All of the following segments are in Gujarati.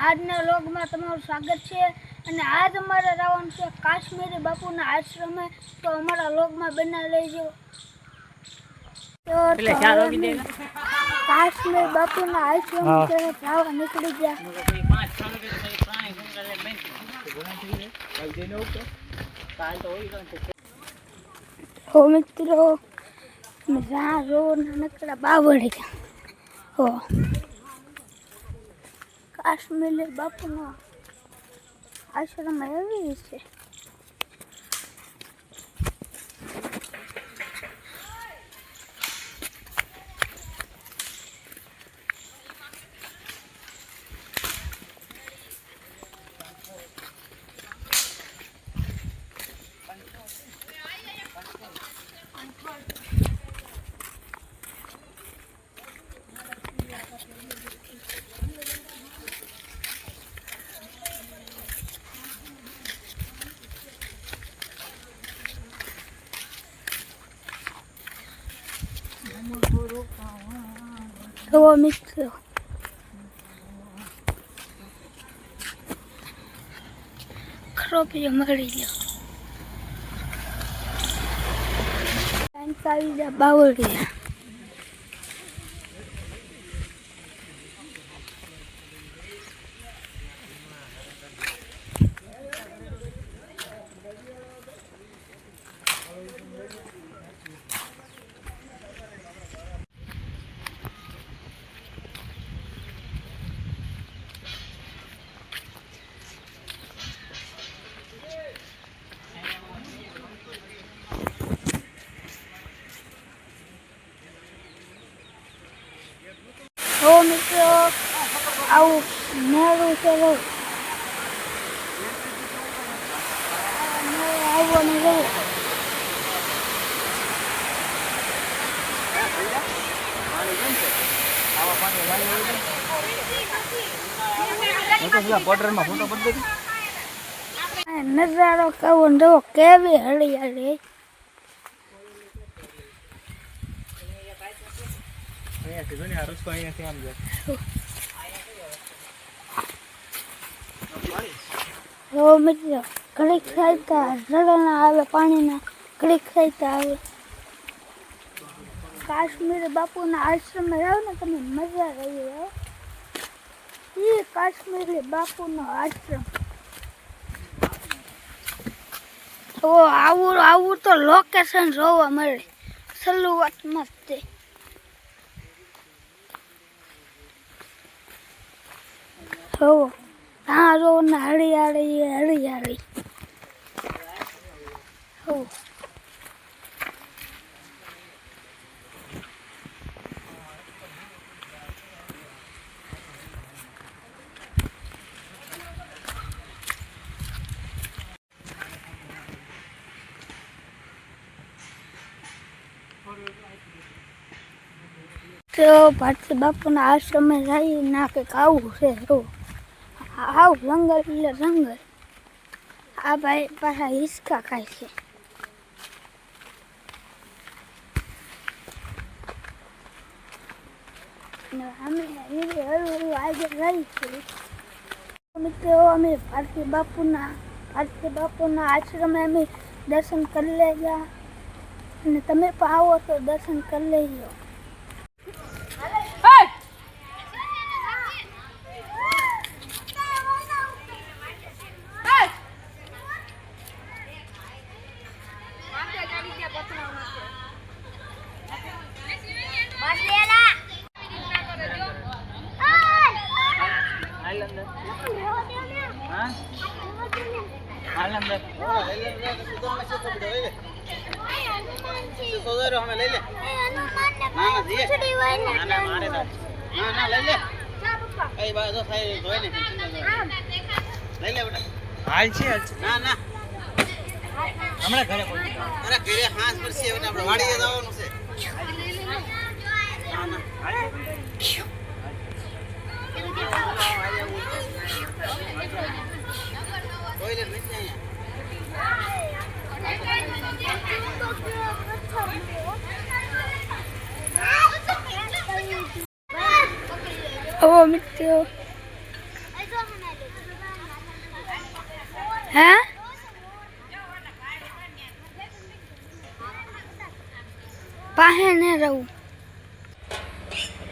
આજના વ્લોગમાં તમારું સ્વાગત છે અને આજ અમારે જવાનું છે કાશ્મીરી બાપુના આશ્રમે, તો અમારા વ્લોગમાં બના લેજો। કાશ્મીર બાપુના આશ્રમ જવા નીકળી ગયા। હો મિત્રો, જ્યાં રોડ નકડા બાવળી હો કાશ્મીર બાપુનો આશ્રમ એવી છે। તો મિત્રો ખરોપિયો મળી ગયો, આવી જા બાવળિયા। હો મિત્રો, આવું મેળું છે આવવાનું રહે। નજારો કેવો જો કેવી હરિયાળી। હો મિત્રો, ઘડીક ખાઈતા ઝરણા આવે પાણીના, ઘડીક ખાઈતા આવે। કાશ્મીર બાપુના આશ્રમે જાવ ને તમે, મજા રહી હો। એ કાશ્મીરી બાપુનો આશ્રમ તો આવું તો લોકેશન જોવા મળે શરૂઆતમાં જ તે। હો હા રો ને હરિયાળી હો તો ભારતી બાપુના આશ્રમે જઈ ના કંઈક આવું છે। તો આવ જંગલ એટલે જંગલ। આ ભાઈ પાછા હિંચકા ખાય છે। અમે આજે રહી છીએ મિત્રો, અમે ભારતી બાપુના આશ્રમે અમે દર્શન કરી લેજા, અને તમે પણ આવો તો દર્શન કરી લેજો। હમણાં ઘરે અરે ઘરે હાથ પરસી હવે આપણે વાડીએ જવાનું છે। Oh, મિત્રો હે પાસે ને રહું.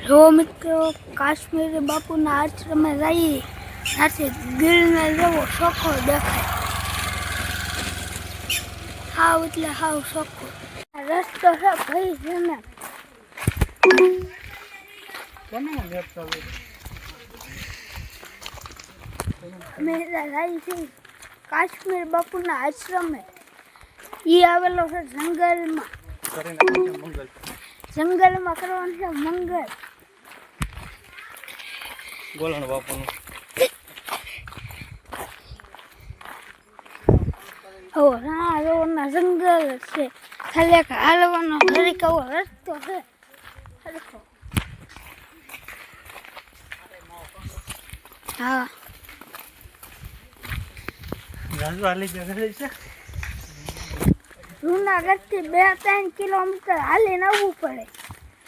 જો મિત્રો કાશ્મીરી બાપુના આશ્રમે જઈએ ત્યાંથી ગીરને જેવો ચોખ્ખો દેખાય. હાવ એટલે હાવ ચોખ્ખો. રસ્તો છે ભાઈ જમે. અમે જઈએ છીએ કાશ્મીર બાપુના આશ્રમે. એ આવેલો છે જંગલમાં. જંગલમાં કરવાનું છે મંગળ. ગોલણ બાપુનું ના જંગલ છે. ખાલી એક હાલવાનો દરેક એવો રસ્તો છે. હા જુનાગઢથી 2-3 કિલોમીટર હાલીને આવવું પડે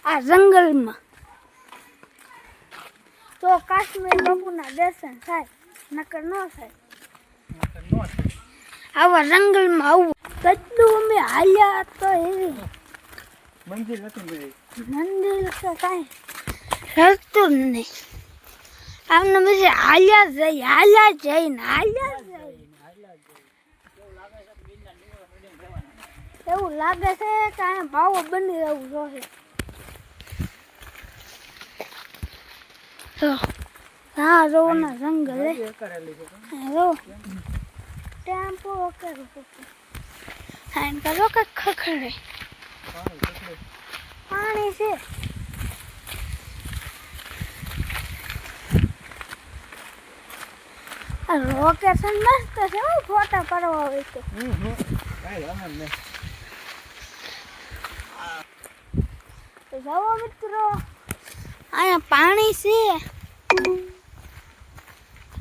આ જંગલમાં. તો કાશ્મીર બાપુના દર્શન થાય, નકર ન થાય. આવા જંગલમાં આવવું કેટલું અમે હાલ્યા તો એવી મંદિર હતું. મંદિર તો કાંઈ રસ્તું જ નહીં. આમને પછી હાલ્યા જઈને એવું લાગે છે કે આ ભાવો બની રહેવું જોઈએ. હા રો ના જંગલ રો ટેમ્પો કરો હેન કરો કે ખખડે પાણી છે. લોકેશન મસ્ત છે. ફોટા પાડવા હોય તો જાઓ મિત્રો. અહીંયા પાણી છે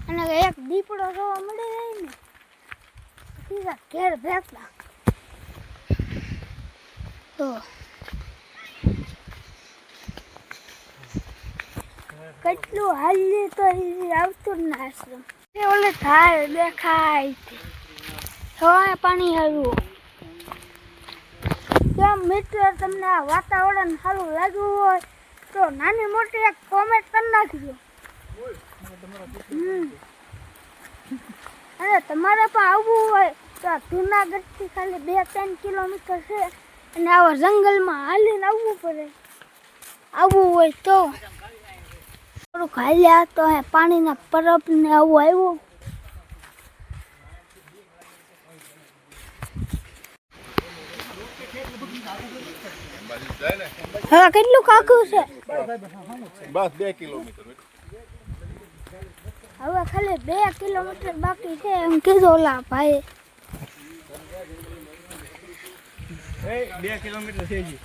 અને એક દીપડો જોવા મળી જાય ને સીધા ઘેર ભેગા. તો કેટલું હાલી તો આવતું જ ના આશ્રમ. ઓલે થાય દેખાય હવે પાણી હારું. કેમ મિત્ર તમને આ વાતાવરણ સારું લાગ્યું હોય તો નાની મોટી એક કોમેન્ટ કરી નાખજો. અને તમારે પણ આવવું હોય તો આ જુનાગઢથી ખાલી 2-3 કિલોમીટર છે અને આવા જંગલમાં હાલીને આવવું પડે. આવવું હોય તો થોડુંક હાલ્યા તો પાણીના પરબ ને આવું આવ્યું. હવે કેટલું કાકું છે? બસ 2 કિલોમીટર. હવે ખાલી 2 કિલોમીટર બાકી છે એમ કીધું ઓલા ભાઈ. 2 કિલોમીટર થઈ ગઈ.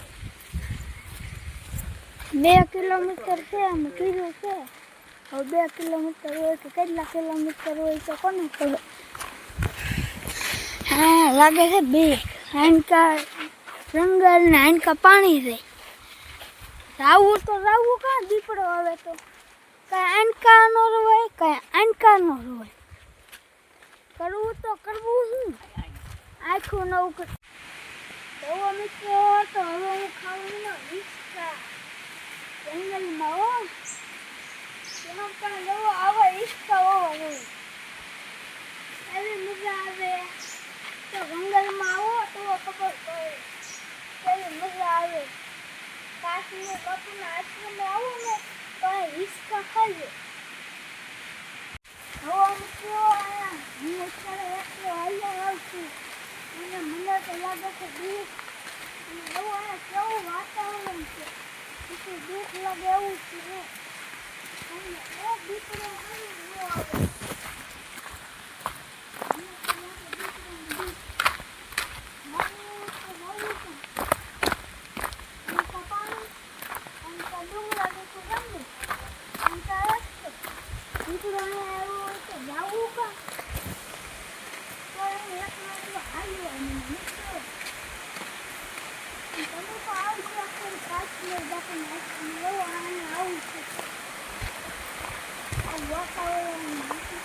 2 કિલોમીટર છે એમ કીધું છે. હવે 2 કિલોમીટર હોય કે કેટલા કિલોમીટર હોય તો કોને ખબર. હા લાગે છે 2 હાંડકા જંગલ ને હાંડકા પાણી છે. રાવું તો રાવું કાં દીપડો આવે તો કાંઈ હાંડકા નો હોય કાંઈ હાંડકા નો હોય. કરવું તો કરવું શું આખું નવું તો મિત્રો. તો હવે હું ખાવાનું ઈચ્છા જંગલમાં હો એમાં પણ જવો આવા ઈચ્છા હોવા એવી મજા આવે. તો જંગલમાં આવો તો ખબર પડે કેવી મજા આવે. કાશ્મીર બાપુના આશ્રમે આવો ને તો હિંચકા ખાઈએ. હવે મિત્રો હું અત્યારે એટલો હાલ્યા આવું છું અને મને તો લાગે છે દુઃખ. અને એવું અહીંયા કેવું વાતાવરણ છે પછી દુઃખ લાગે એવું છે. અને એક દીકરો આવે ન આવે. વાતાવરણ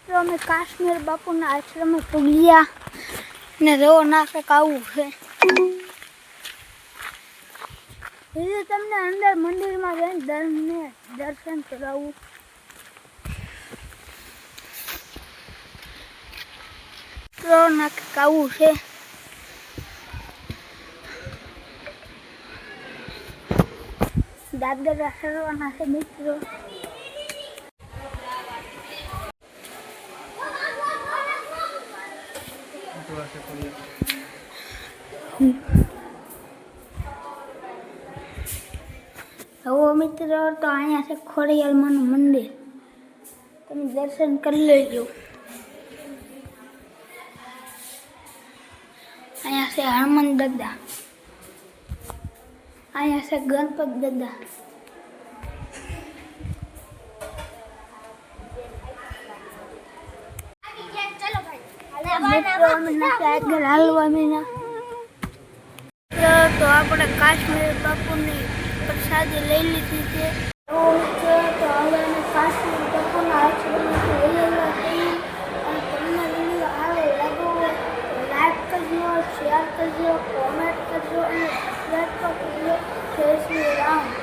તો અમે કાશ્મીર બાપુના આશ્રમે પૂગ્યા ને રવો નાટક આવું છે. એટલે તમને અંદર મંદિરમાં જઈને દર્શન કરાવું. રવો નાટક આવું છે. દાદરા સરવાના છે મિત્રો. હવે મિત્રો તો અહીંયા છે ખોડિયાલમાંનું મંદિર, તમે દર્શન કરી લેજો. અહીંયા છે હનુમાન દાદા, અહીંયા છે ગણપત દાદા. મિત્રો અમે નથી આગળ હાલવા મીના. તો આપણે કાશ્મીર બાપુની પ્રસાદી લઈ લીધી છે. તો હવે અમે કાશ્મીર બાપુના આશ્રમથી લઈ છીએ. અને તમને વિડીયો આવે લાગ્યો હોય તો લાઈક કરજો, શેર કરજો, કોમેન્ટ કરજો અને સબસ્ક્રાઈબ કરજો. જય શ્રી રામ.